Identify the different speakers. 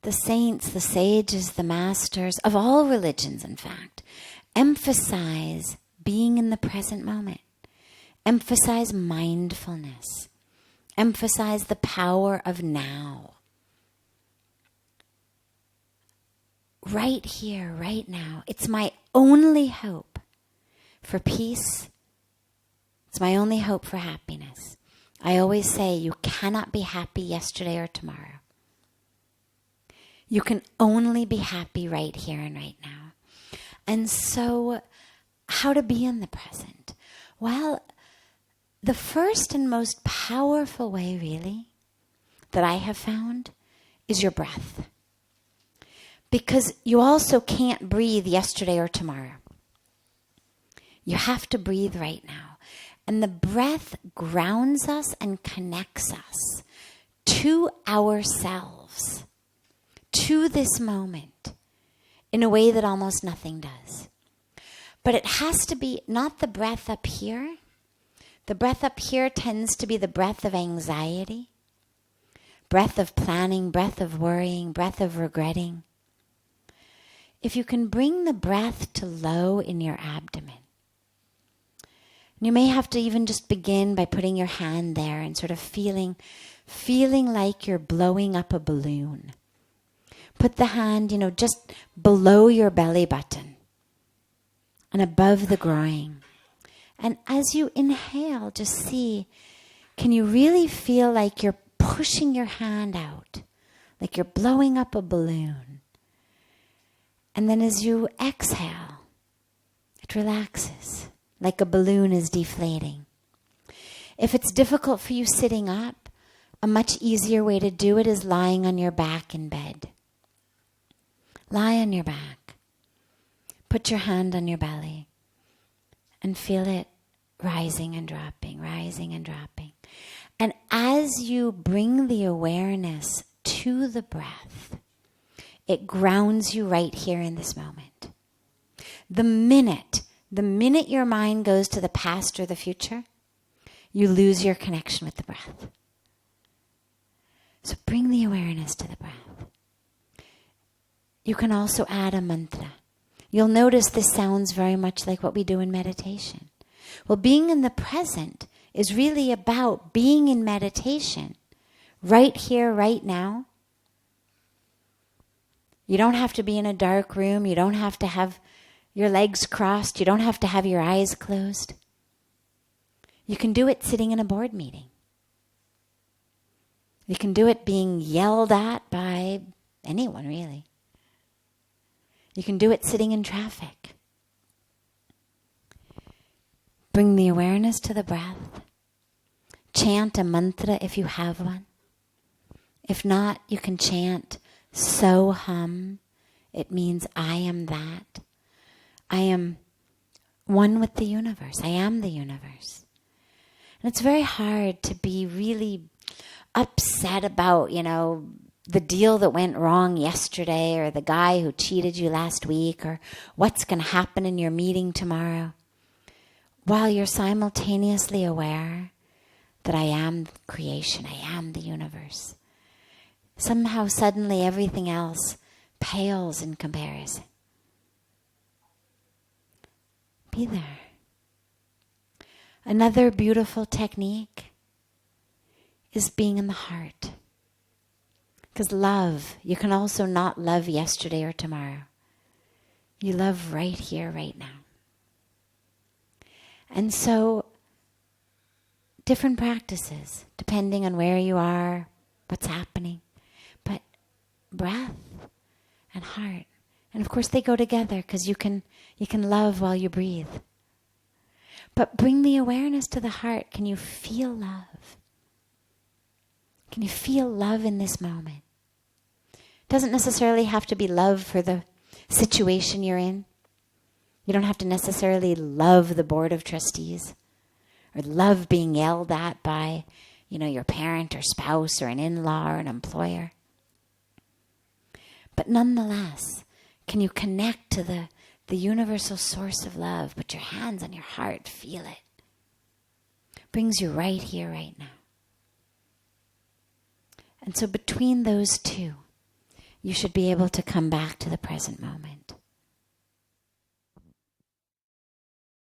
Speaker 1: The saints, the sages, the masters of all religions, in fact, emphasize being in the present moment, emphasize mindfulness, emphasize the power of now. Right here, right now. It's my only hope for peace. It's my only hope for happiness. I always say you cannot be happy yesterday or tomorrow. You can only be happy right here and right now. And so, how to be in the present? Well, the first and most powerful way, really, that I have found is your breath. Because you also can't breathe yesterday or tomorrow. You have to breathe right now. And the breath grounds us and connects us to ourselves, to this moment, in a way that almost nothing does. But it has to be not the breath up here. The breath up here tends to be the breath of anxiety, breath of planning, breath of worrying, breath of regretting. If you can bring the breath to low in your abdomen, you may have to even just begin by putting your hand there and sort of feeling like you're blowing up a balloon. Put the hand, just below your belly button and above the groin. And as you inhale, just see, can you really feel like you're pushing your hand out, like you're blowing up a balloon? And then as you exhale, it relaxes, like a balloon is deflating. If it's difficult for you sitting up, a much easier way to do it is lying on your back in bed. Lie on your back. Put your hand on your belly and feel it rising and dropping, rising and dropping. And as you bring the awareness to the breath, it grounds you right here in this moment. The minute your mind goes to the past or the future, you lose your connection with the breath. So bring the awareness to the breath. You can also add a mantra. You'll notice this sounds very much like what we do in meditation. Well, being in the present is really about being in meditation right here, right now. You don't have to be in a dark room. You don't have to have your legs crossed. You don't have to have your eyes closed. You can do it sitting in a board meeting. You can do it being yelled at by anyone, really. You can do it sitting in traffic. Bring the awareness to the breath. Chant a mantra if you have one. If not, you can chant So-hum. It means I am that. I am one with the universe. I am the universe. And it's very hard to be really upset about, the deal that went wrong yesterday, or the guy who cheated you last week, or what's going to happen in your meeting tomorrow, while you're simultaneously aware that I am creation, I am the universe. Somehow, suddenly, everything else pales in comparison. Be there. Another beautiful technique is being in the heart. Because love, you can also not love yesterday or tomorrow. You love right here, right now. And so, different practices, depending on where you are, what's happening. But breath and heart. And of course they go together, because you can love while you breathe. But bring the awareness to the heart. Can you feel love? Can you feel love in this moment? It doesn't necessarily have to be love for the situation you're in. You don't have to necessarily love the board of trustees or love being yelled at by, your parent or spouse or an in-law or an employer. But nonetheless, can you connect to the universal source of love? Put your hands on your heart, feel it. Brings you right here, right now. And so between those two, you should be able to come back to the present moment.